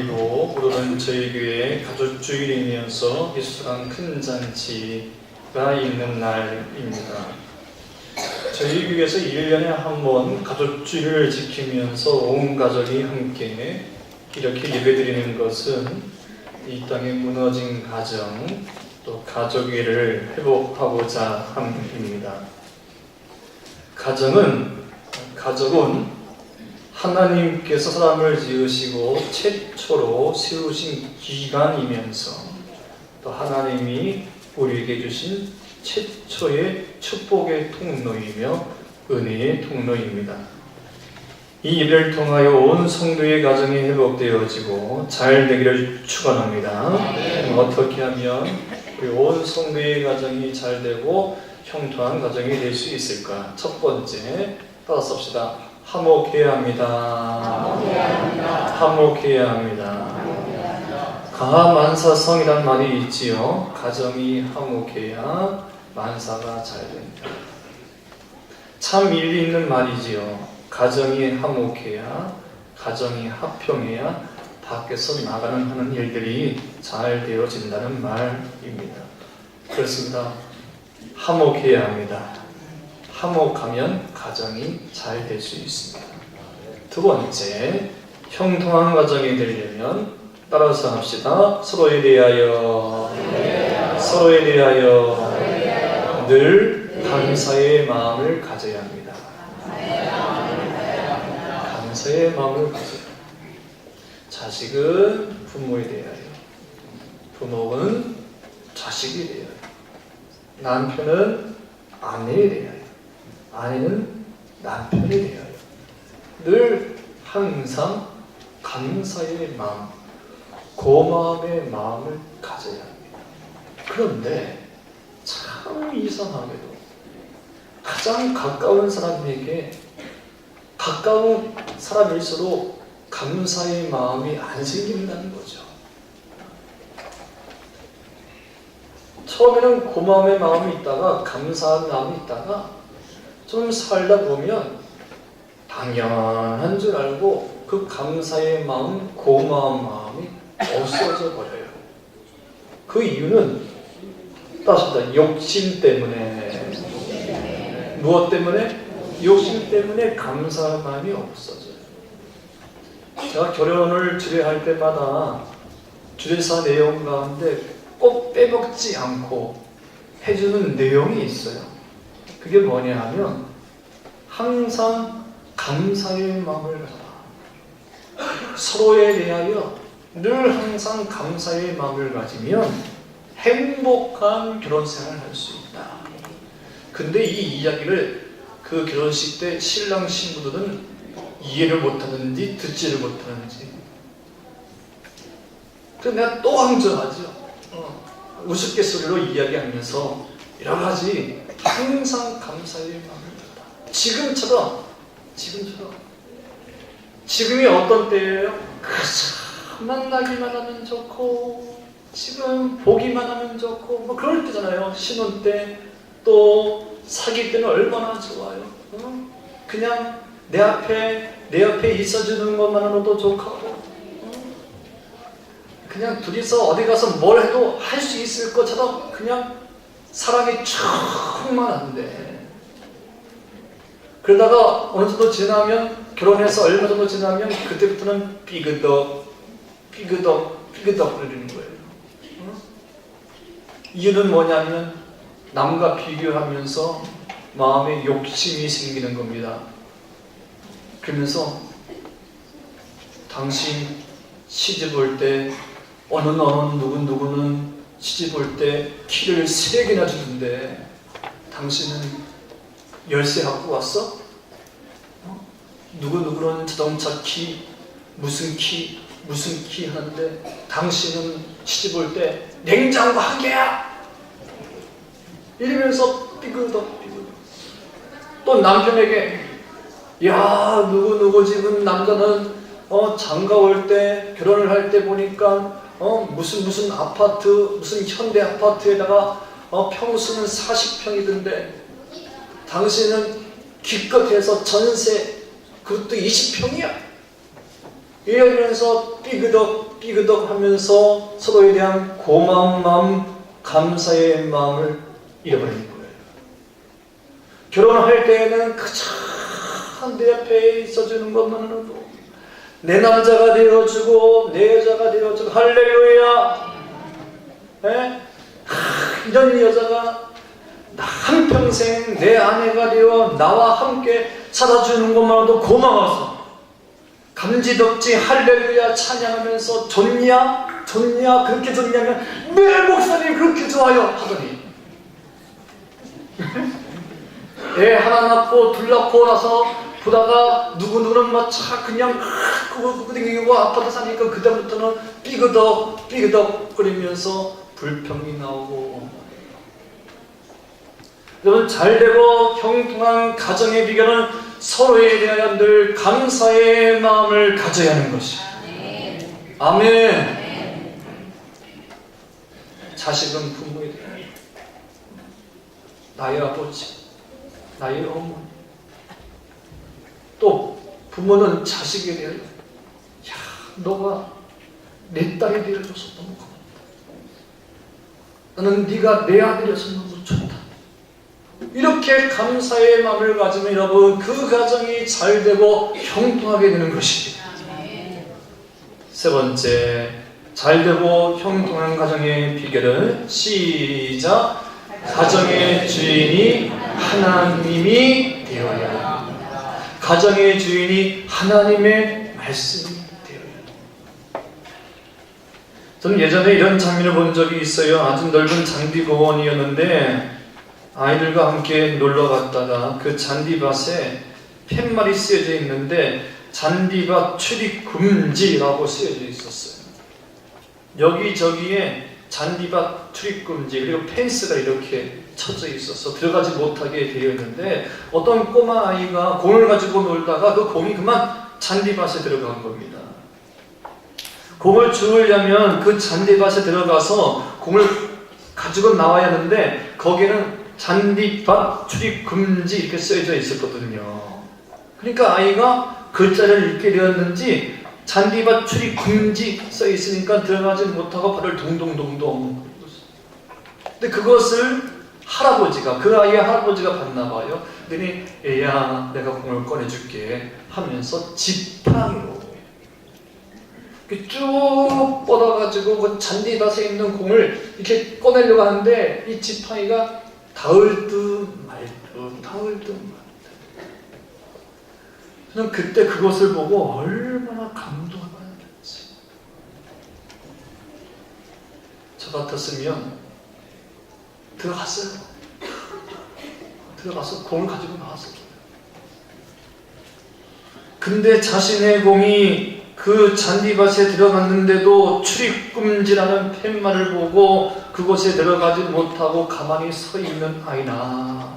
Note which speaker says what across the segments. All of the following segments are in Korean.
Speaker 1: 내일도 오늘은 저희 교회 가족주일이면서 희수한 큰 잔치가 있는 날입니다. 저희 교회에서 1년에 한 번 가족주일을 지키면서 온 가족이 함께 이렇게 예배드리는 것은 이 땅에 무너진 가정, 또 가족애를 회복하고자 함입니다. 가족은 하나님께서 사람을 지으시고 최초로 세우신 기관이면서 또 하나님이 우리에게 주신 최초의 축복의 통로이며 은혜의 통로입니다. 이 예배를 통하여 온 성도의 가정이 회복되어지고 잘 되기를 축원합니다. 어떻게 하면 우리 온 성도의 가정이 잘 되고 형통한 가정이 될 수 있을까? 첫 번째, 따라서 씁시다. 화목해야 합니다. 화목해야 합니다. 가만사성이란 말이 있지요. 가정이 화목해야 만사가 잘 됩니다. 참 일리 있는 말이지요. 가정이 화목해야, 가정이 화평해야 밖에서 나가는 하는 일들이 잘 되어진다는 말입니다. 그렇습니다. 화목해야 합니다. 화목하면 가정이 잘 될 수 있습니다. 두 번째, 형통한 가정이 되려면 따라서 합시다. 서로에 대하여 늘 감사의 마음을 가져야 합니다. 감사의 마음을 가져야 합니다. 자식은 부모에 대하여, 부모는 자식에 대하여, 남편은 아내에 대하여, 아내는 남편에 대하여 늘 항상 감사의 마음, 고마움의 마음을 가져야 합니다. 그런데 참 이상하게도 가장 가까운 사람에게 가까운 사람일수록 감사의 마음이 안 생긴다는 거죠. 처음에는 고마움의 마음이 있다가 감사한 마음이 있다가 좀 살다 보면 당연한 줄 알고 그 감사의 마음, 고마운 마음이 없어져 버려요. 그 이유는 따집니다. 욕심 때문에. 무엇 때문에? 욕심 때문에 감사한 마음이 없어져요. 제가 결혼을 주례할 때마다 주례사 내용 가운데 꼭 빼먹지 않고 해주는 내용이 있어요. 그게 뭐냐 하면 항상 감사의 마음을 가져라. 서로에 대하여 늘 항상 감사의 마음을 가지면 행복한 결혼생활을 할 수 있다. 근데 이 이야기를 그 결혼식 때 신랑 신부들은 이해를 못하는지 듣지를 못하는지. 그래서 내가 또 항전하죠. 우스갯소리로 이야기하면서 여러 가지 항상 감사의 마음을 가져라. 지금이 어떤 때예요? 만나기만 하면 좋고 지금 보기만 하면 좋고 뭐 그럴 때잖아요. 신혼 때 또 사귈 때는 얼마나 좋아요. 그냥 내 앞에 있어주는 것만으로도 좋고 그냥 둘이서 어디 가서 뭘 해도 할 수 있을 것처럼 그냥 사랑이 충만한데 그러다가 어느 정도 지나면 결혼해서 얼마 정도 지나면 그때부터는 삐그덕 그러는 거예요. 이유는 뭐냐면 남과 비교하면서 마음에 욕심이 생기는 겁니다. 그러면서 당신 시집 올 때 어느 누구는 시집 올 때 키를 3개나 주는데 당신은 열쇠 갖고 왔어? 누구는 자동차 키 무슨 키 하는데 당신은 시집 올 때 냉장고 1개야! 이러면서 삐그덕 또 남편에게 야 누구 집은 남자는 장가 올 때 결혼을 할 때 보니까 무슨 아파트 무슨 현대 아파트에다가 평수는 40평이던데 당신은 기껏해서 전세 그것도 20평이야. 이러면서 삐그덕 하면서 서로에 대한 고마운 마음, 감사의 마음을 잃어버리는 거예요. 결혼할 때에는 그저 내 앞에 있어주는 것만으로도 내 남자가 되어주고 내 여자가 되어주고 할렐루야. 이런 여자가 한평생 내 아내가 되어 나와 함께 살아주는 것만으로도 고마워서 감지덕지 할렐루야 찬양하면서 좋냐 그렇게 좋냐면 네 목사님 그렇게 좋아요 하더니 애 하나 낳고 둘 낳고 나서 보다가 누구는 막차 그냥 그거 댕기고 아파트 사니까 그다음부터는 삐그덕 거리면서 불평이 나오고. 여러분, 잘되고 형통한 가정의 비결은 서로에 대하여 늘 감사의 마음을 가져야 하는 것이에요. 아멘. 자식은 부모에 대하여, 나의 아버지, 나의 어머니, 또 부모는 자식에 대하여, 너가 내 딸이 되어줘서 너무 고맙다. 나는 네가 내 아들이어서 너무 좋다. 이렇게 감사의 마음을 가지면 여러분 그 가정이 잘되고 형통하게 되는 것입니다. 세 번째, 잘되고 형통한 가정의 비결은 시작! 가정의 주인이 하나님이 되어야 합니다. 가정의 주인이 하나님의 말씀이 되어야 합니다. 저는 예전에 이런 장면을 본 적이 있어요. 아주 넓은 잔디공원이었는데 아이들과 함께 놀러 갔다가 그 잔디밭에 팻말이 쓰여져 있는데 잔디밭 출입 금지라고 쓰여져 있었어요. 여기저기에 잔디밭 출입 금지, 그리고 펜스가 이렇게 쳐져 있어서 들어가지 못하게 되어 있는데 어떤 꼬마 아이가 공을 가지고 놀다가 그 공이 그만 잔디밭에 들어간 겁니다. 공을 주우려면 그 잔디밭에 들어가서 공을 가지고 나와야 하는데 거기에는 잔디밭 출입 금지 이렇게 쓰여져 있었거든요. 그러니까 아이가 글자를 읽게 되었는지 잔디밭 출입 금지 써 있으니까 들어가지 못하고 발을 동동동동. 근데 그것을 할아버지가, 그 아이의 할아버지가 봤나 봐요. 그랬더니 얘야 내가 공을 꺼내줄게 하면서 지팡이로 쭉 뻗어가지고 그 잔디밭에 있는 공을 이렇게 꺼내려고 하는데 이 지팡이가 닿을 듯 말 듯. 저는 그때 그것을 보고 얼마나 감동받았지. 저 같았으면 들어가서 공을 가지고 나왔을 거예요. 근데 자신의 공이 그 잔디밭에 들어갔는데도 출입금지라는 팻말을 보고 그곳에 들어가지 못하고 가만히 서 있는 아이나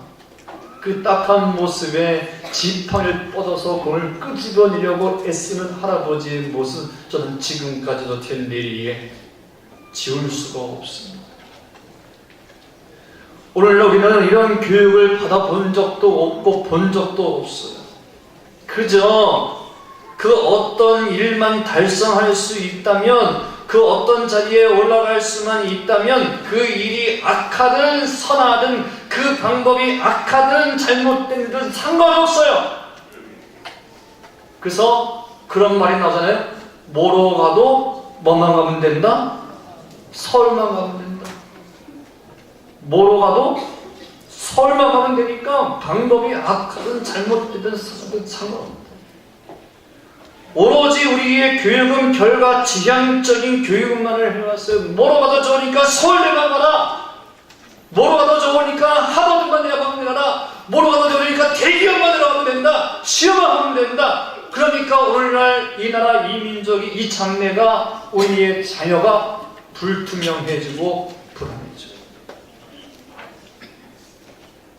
Speaker 1: 그 딱한 모습에 지팡이를 뻗어서 공을 끄집어내려고 애쓰는 할아버지의 모습, 저는 지금까지도 제 뇌리에 지울 수가 없습니다. 오늘날 우리는 이런 교육을 받아본 적도 없고 본 적도 없어요. 그저 그 어떤 일만 달성할 수 있다면, 그 어떤 자리에 올라갈 수만 있다면 그 일이 악하든 선하든 그 방법이 악하든 잘못된든 상관없어요. 그래서 그런 말이 나오잖아요. 뭐로 가도 뭐만 가면 된다? 서울만 가면 된다. 뭐로 가도 서울만 가면 되니까 방법이 악하든 잘못되든 상관없다. 오로지 우리의 교육은 결과 지향적인 교육만을 해왔어요. 뭐로 가도 좋으니까 서울대만 가라. 뭐로 가도 좋으니까 하버드만 대학만 가라. 뭐로 가도 좋으니까 대기업만 들어가면 된다. 시험을 하면 된다. 그러니까 오늘날 이 나라 이 민족이, 이 장래가, 우리의 자녀가 불투명해지고 불안해져.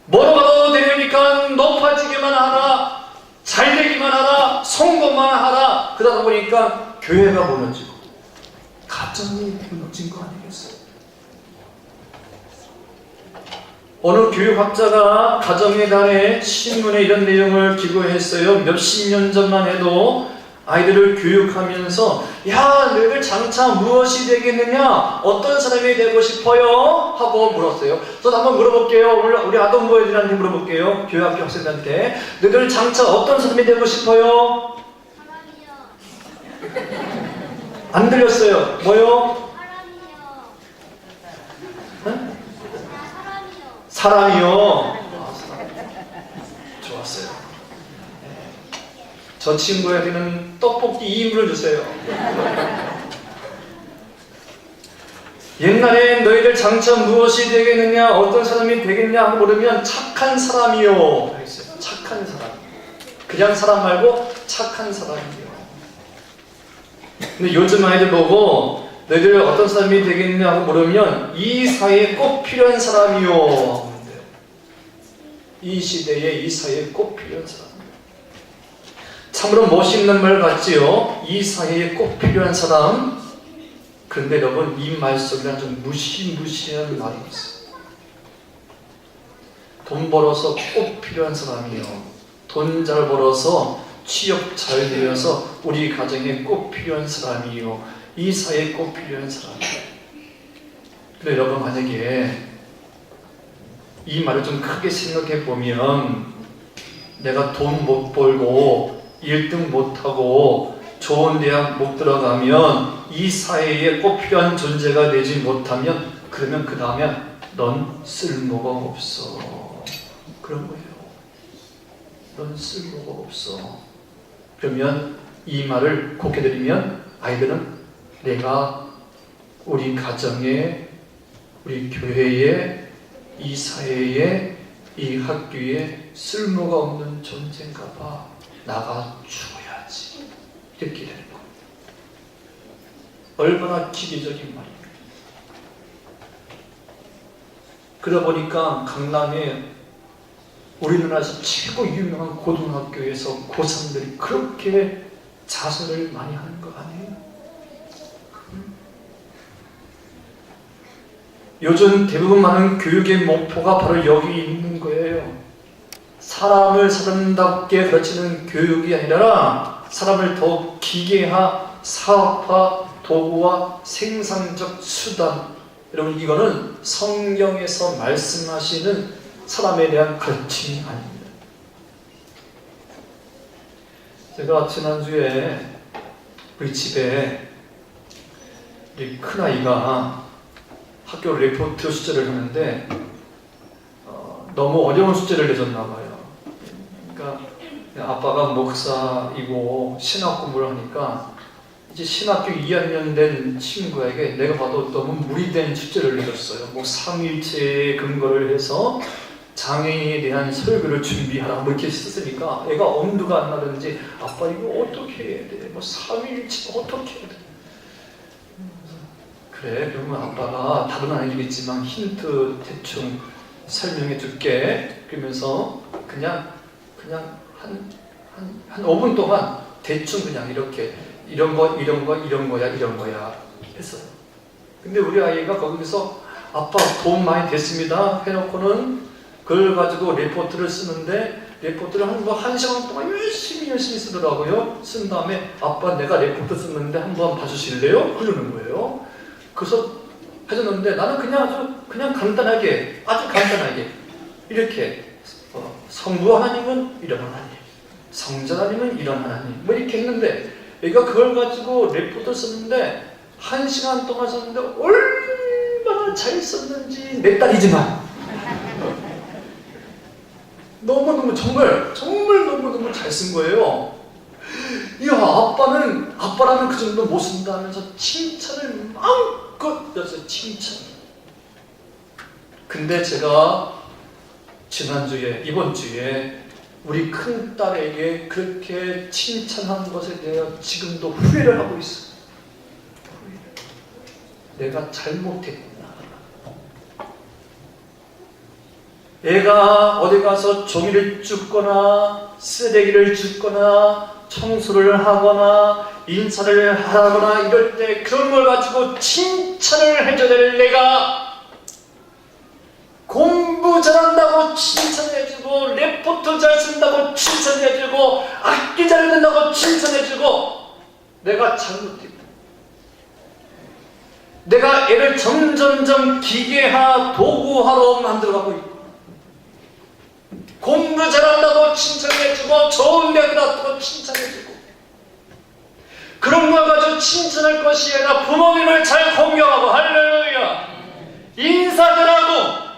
Speaker 1: 뭐로 가도 되려니까 높아지기만 하라. 잘되기만 하라, 성공만 하라. 그러다 보니까 교회가 무너지고 가정이 무너진 거 아니겠어요? 어느 교육학자가 가정의 달에 신문에 이런 내용을 기고했어요. 몇십 년 전만 해도 아이들을 교육하면서 야, 너희들 장차 무엇이 되겠느냐? 어떤 사람이 되고 싶어요? 하고 물었어요. 저도 한번 물어볼게요. 오늘 우리 아동부 애들한테 물어볼게요. 교육학교 학생들한테. 너희들 장차 어떤 사람이 되고 싶어요?
Speaker 2: 사람이요.
Speaker 1: 안 들렸어요. 뭐요?
Speaker 2: 사람이요.
Speaker 1: 응?
Speaker 2: 사람이요.
Speaker 1: 사람이요. 좋았어요. 저 친구에게는 떡볶이 2인분을 주세요. 옛날에 너희들 장차 무엇이 되겠느냐, 어떤 사람이 되겠냐 하고 물으면 착한 사람이요 했어요. 착한 사람. 그냥 사람 말고 착한 사람이요. 근데 요즘 아이들 보고 너희들 어떤 사람이 되겠냐 하고 물으면 이 사회에 꼭 필요한 사람이요 하면 돼요. 이 시대에 이 사회에 꼭 필요한 사람. 참으로 멋있는 말 같지요? 이 사회에 꼭 필요한 사람. 그런데 여러분, 이 말 속에는 좀 무시무시한 말이 있어요. 돈 벌어서 꼭 필요한 사람이요. 돈 잘 벌어서 취업 잘 되어서 우리 가정에 꼭 필요한 사람이요. 이 사회에 꼭 필요한 사람이요. 근데 여러분, 만약에 이 말을 좀 크게 생각해 보면 내가 돈 못 벌고 1등 못하고 좋은 대학 못 들어가면 이 사회에 꼭 필요한 존재가 되지 못하면 그러면 그 다음에 넌 쓸모가 없어. 그런 거예요. 넌 쓸모가 없어. 그러면 이 말을 곱게 드리면 아이들은 내가 우리 가정에, 우리 교회에, 이 사회에, 이 학교에 쓸모가 없는 존재인가 봐. 나가 죽어야지. 이렇게 되는 거예요. 얼마나 기계적인 말입니까? 그러다 보니까 강남에 우리나라에서 최고 유명한 고등학교에서 고3들이 그렇게 자살을 많이 하는 거 아니에요? 요즘 대부분 많은 교육의 목표가 바로 여기 있는 거예요. 사람을 사람답게 가르치는 교육이 아니라 사람을 더욱 기계화, 사업화, 도구화, 생산적 수단. 여러분, 이거는 성경에서 말씀하시는 사람에 대한 가르침이 아닙니다. 제가 지난주에 우리 집에 우리 큰아이가 학교 리포트 숙제를 하는데 너무 어려운 숙제를 내줬나 봐요. 그러니까 아빠가 목사이고 신학 공부를 하니까 이제 신학교 2학년 된 친구에게 내가 봐도 너무 무리된 숙제를 내줬어요. 뭐 삼위일체에 근거를 해서 장애인에 대한 설교를 준비하라 뭐 이렇게 썼으니까 애가 엄두가 안 나든지 아빠 이거 어떻게 해야 돼? 뭐 삼위일체 어떻게 해야 돼? 그래, 그러면 아빠가 답은 안 해주겠지만 힌트 대충 설명해 줄게. 그러면서 그냥 한 5분 동안 대충 그냥 이렇게 이런 거야 했어요. 근데 우리 아이가 거기서 아빠 도움 많이 됐습니다 해놓고는 그걸 가지고 레포트를 쓰는데 레포트를 한 시간 동안 열심히 쓰더라고요. 쓴 다음에 아빠 내가 레포트 썼는데 한번 봐주실래요? 그러는 거예요. 그래서 해줬는데 나는 그냥 간단하게 아주 간단하게 이렇게 성부 하나님은 이런 하나님, 성자 하나님은 이런 하나님 뭐 이렇게 했는데 얘가 그걸 가지고 레포트 썼는데 1시간 동안 썼는데 얼마나 잘 썼는지 내 딸이지만 너무너무 정말 너무너무 잘 쓴 거예요. 이야, 아빠라면 그 정도 못 쓴다 하면서 칭찬을 마음껏 했어요. 칭찬. 근데 제가 이번 주에 우리 큰 딸에게 그렇게 칭찬한 것에 대해 지금도 후회를 하고 있어요. 내가 잘못했구나. 애가 어디 가서 종이를 줍거나 쓰레기를 줍거나 청소를 하거나 인사를 하거나 이럴 때 그런 걸 가지고 칭찬을 해줘야 될 내가 공부 공부 잘한다고 칭찬해주고, 레포트 잘 쓴다고 칭찬해주고, 악기 잘 듣는다고 칭찬해주고, 내가 잘못했고, 내가 애를 점점점 기계화, 도구화로 만들어가고 있고, 공부 잘한다고 칭찬해주고, 좋은 대학 나왔다고 칭찬해주고, 그런 거 가지고 칭찬할 것이 아니라 부모님을 잘 공경하고, 할렐루야, 인사들하고,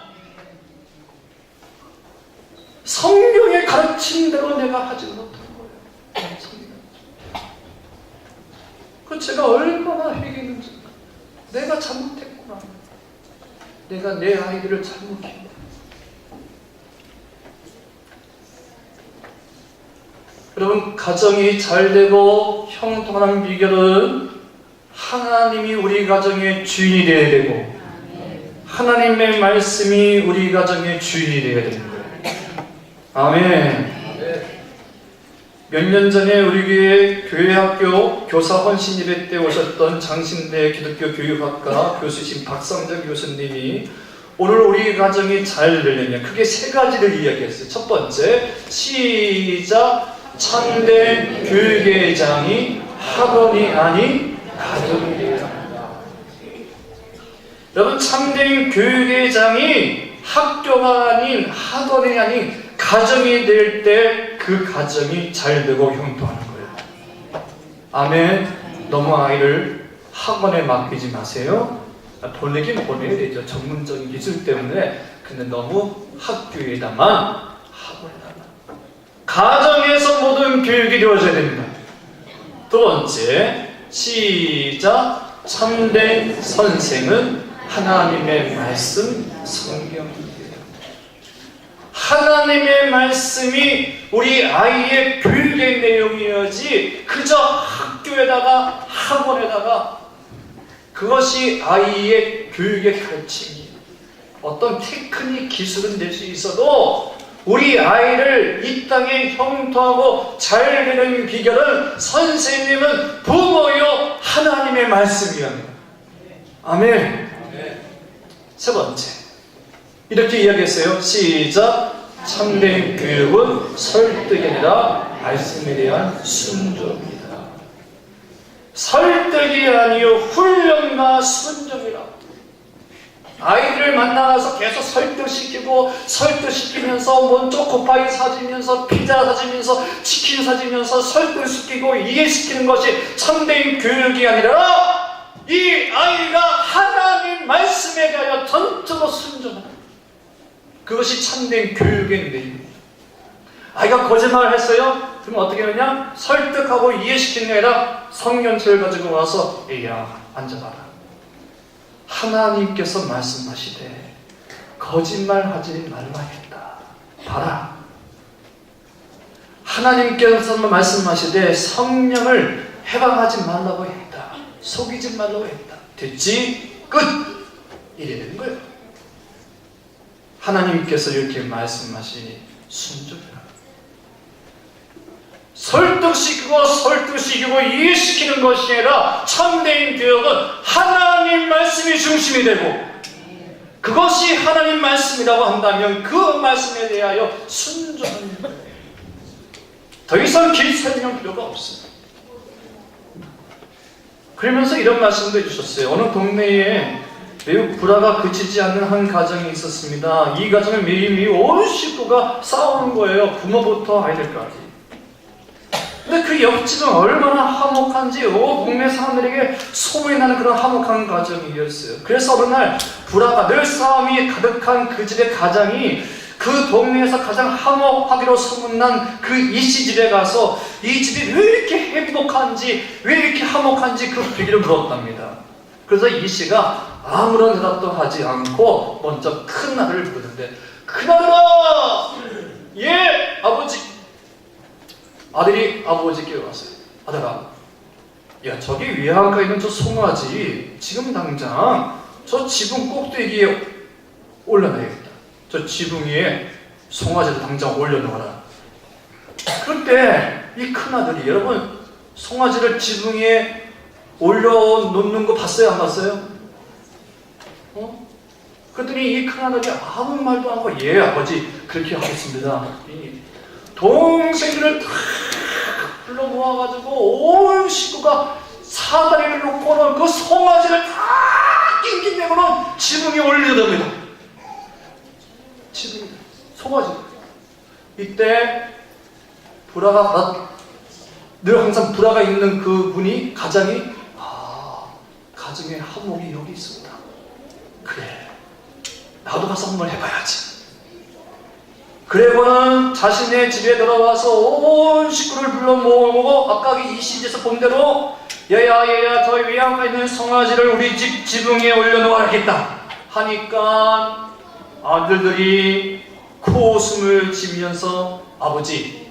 Speaker 1: 성경의 가르친 대로 내가 하지 못한 거예요. 그 제가 얼마나 회개했는지, 내가 잘못했구나, 내가 내 아이들을 잘못 키웠구나. 여러분, 가정이 잘 되고 형통하는 비결은 하나님이 우리 가정의 주인이 되어야 되고, 하나님의 말씀이 우리 가정의 주인이 되어야 되는 거예요. 아멘. 몇 년 전에 우리 교회 학교 교사 헌신 예배 때 오셨던 장신대 기독교 교육학과 교수신 박성정 교수님이 오늘 우리 가정이 잘 되려면 크게 세 가지를 이야기했어요. 첫 번째, 시작. 참된 교육의 장이 학원이 아닌 가정이 되어야 한다. 여러분, 참된 교육의 장이 학교가 아닌 학원이 아닌 가정이 될 때 그 가정이 잘 되고 형통하는 거예요. 아멘. 너무 아이를 학원에 맡기지 마세요. 보내긴 보내야 되죠. 전문적인 기술 때문에. 근데 너무 학교에다만, 학원에다만, 가정에서 모든 교육이 이루어져야 됩니다. 두 번째, 시작. 참된 선생은 하나님의 말씀, 성경입니다. 하나님의 말씀이 우리 아이의 교육의 내용이어지 그저 학교에다가 학원에다가 그것이 아이의 교육의 가르침이에요. 어떤 테크닉 기술은 될 수 있어도 우리 아이를 이 땅에 형통하고 잘 되는 비결은 선생님은 부모요 하나님의 말씀이야. 아멘. 세 번째, 이렇게 이야기했어요. 시작. 참된 교육은 설득이 아니라 말씀에 대한 순종이다. 설득이 아니요 훈련과 순종이라. 아이들을 만나서 계속 설득시키면서 뭔 초코파이 사주면서 피자 사주면서 치킨 사주면서 설득시키고 이해시키는 것이 참된 교육이 아니라 이 아이가 하나님 말씀에 대하여 전적으로 순종하는, 그것이 참된 교육의 내용입니다. 아이가 거짓말을 했어요? 그럼 어떻게 하느냐? 설득하고 이해시키는 게 아니라 성경책을 가지고 와서 야, 앉아봐라. 하나님께서 말씀하시되 거짓말하지 말라 했다. 봐라. 하나님께서 말씀하시되 성령을 해방하지 말라고 했다. 속이지 말라고 했다. 됐지? 끝! 이래 되는 거예요. 하나님께서 이렇게 말씀하시니 순종해라. 설득시키고 이해시키는 것이 아니라 참된 교육은 하나님 말씀이 중심이 되고, 그것이 하나님 말씀이라고 한다면 그 말씀에 대하여 순종하는 거예요. 더 이상 길 설명 필요가 없어요. 그러면서 이런 말씀도 해주셨어요. 어느 동네에 매우 불화가 그치지 않는 한 가정이 있었습니다. 이 가정은 매일매일 온 식구가 싸우는 거예요. 부모부터 아이들까지. 근데 그 옆집은 얼마나 화목한지 동네 사람들에게 소문이 나는 그런 화목한 가정이었어요. 그래서 어느 날 불화가 늘 싸움이 가득한 그 집의 가장이 그 동네에서 가장 화목하기로 소문난 그 이씨 집에 가서 이 집이 왜 이렇게 행복한지, 왜 이렇게 화목한지 그 비밀을 물었답니다. 그래서 이씨가 아무런 대답도 하지 않고 먼저 큰아들을 부르는데, 큰아들아! 예, 아버지. 아들이 아버지께 왔어요. 아들아, 야, 저기 외양가에 있는 저 송아지 지금 당장 저 지붕 꼭대기에 올려놔야겠다. 저 지붕 위에 송아지를 당장 올려놓아라. 그때 이 큰아들이, 여러분 송아지를 지붕 위에 올려놓는 거 봤어요? 안 봤어요? 그랬더니 이 큰아들이 아무 말도 안 하고 예 아버지 그렇게 하겠습니다. 이 동생들을 다 불러 모아가지고 온 식구가 사다리를 놓고는 그 송아지를 다 낑낑대고는 지붕에 올려답니다. 지붕에 송아지. 이때 불화가 늘 항상 불화가 있는 그 분이 가장이 가정의 한몫이 여기 있습니다. 그래 나도 가서 한번 해봐야지. 그래고는 자신의 집에 들어와서 온 식구를 불러 모으고 아까 이 시지에서 본 대로 얘야 저 위에 있는 송아지를 우리 집 지붕에 올려놓아야겠다 하니까 아들들이 코웃음을 지면서 아버지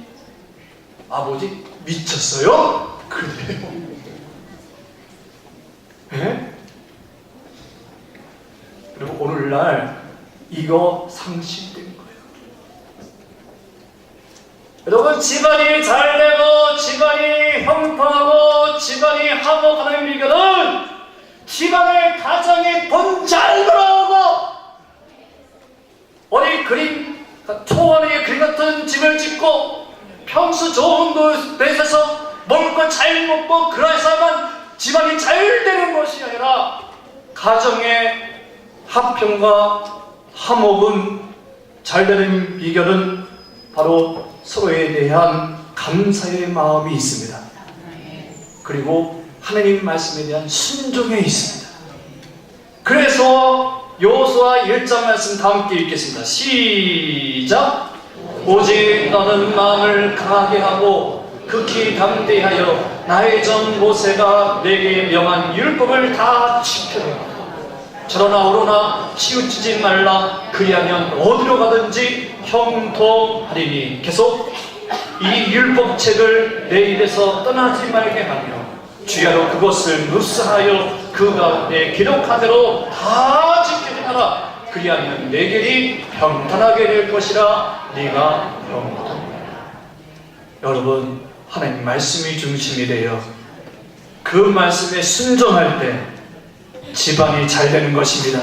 Speaker 1: 미쳤어요? 그래요. 예? 그리고 오늘날 이거 상실된 거예요. 여러분 집안이 잘되고 집안이 형통하고 집안이 화목하는 비결은 집안의 가정의 돈 잘 돌아오고 어디 초원에 그림 같은 집을 짓고 평수 좋은 데서 먹을 거 잘 먹고 그래야만 집안이 잘 되는 것이 아니라 가정의 화평과 화목은 잘 되는 비결은 바로 서로에 대한 감사의 마음이 있습니다. 그리고 하나님 말씀에 대한 순종에 있습니다. 그래서 여호수아 1장 말씀 다 함께 읽겠습니다. 시작! 오직 너는 마음을 강하게 하고 극히 담대하여 나의 종 모세가 내게 명한 율법을 다 지켜라. 저러나 오로나 치우치지 말라. 그리하면 어디로 가든지 형통하리니. 계속 이 율법책을 내 입에서 떠나지 말게 하며 주야로 그것을 묵상하여 그 가운데 기록한 대로 다 지켜지나라. 그리하면 내 길이 평탄하게 될 것이라. 네가 평탄하라. 여러분 하나님 말씀이 중심이 되어 그 말씀에 순종할 때 집안이 잘 되는 것입니다.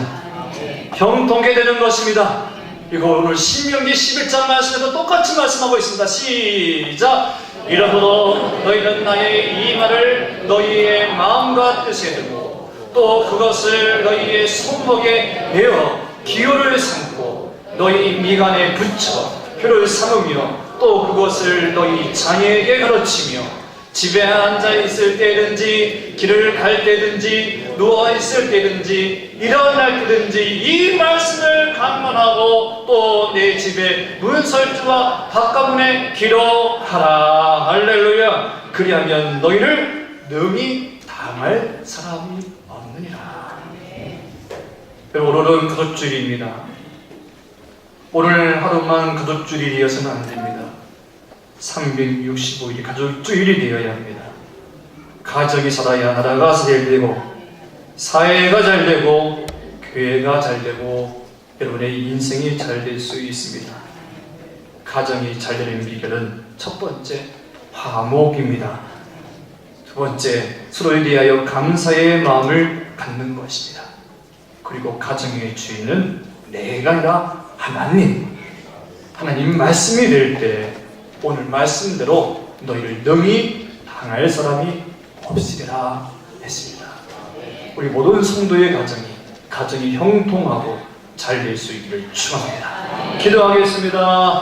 Speaker 1: 형통하게 되는 것입니다. 이거 오늘 신명기 11장 말씀에도 똑같이 말씀하고 있습니다. 시작! 이러므로 너희는 나의 이 말을 너희의 마음과 뜻에 두고 또 그것을 너희의 손목에 메어 기호를 삼고 너희 미간에 붙여 표를 삼으며 또 그것을 너희 자녀에게 가르치며 집에 앉아 있을 때든지 길을 갈 때든지 누워 있을 때든지 일어날 때든지 이 말씀을 강론하고 또 내 집에 문설주와 바깥문에 기록하라. 할렐루야. 그리하면 너희를 능히 당할 사람이 없느니라. 오늘은 가족주일입니다. 오늘 하루만 가족주일이 되어서는 안 됩니다. 365일이 가족주일이 되어야 합니다. 가정이 살아야 나라가 잘 되고 사회가 잘 되고 교회가 잘 되고 여러분의 인생이 잘 될 수 있습니다. 가정이 잘 되는 비결은 첫 번째 화목입니다. 두 번째 서로에 대하여 감사의 마음을 갖는 것입니다. 그리고 가정의 주인은 내가 아니라 하나님 말씀이 될 때 오늘 말씀대로 너희를 능히 당할 사람이 없으리라 했습니다. 우리 모든 성도의 가정이 형통하고 잘 될 수 있기를 축원합니다. 기도하겠습니다.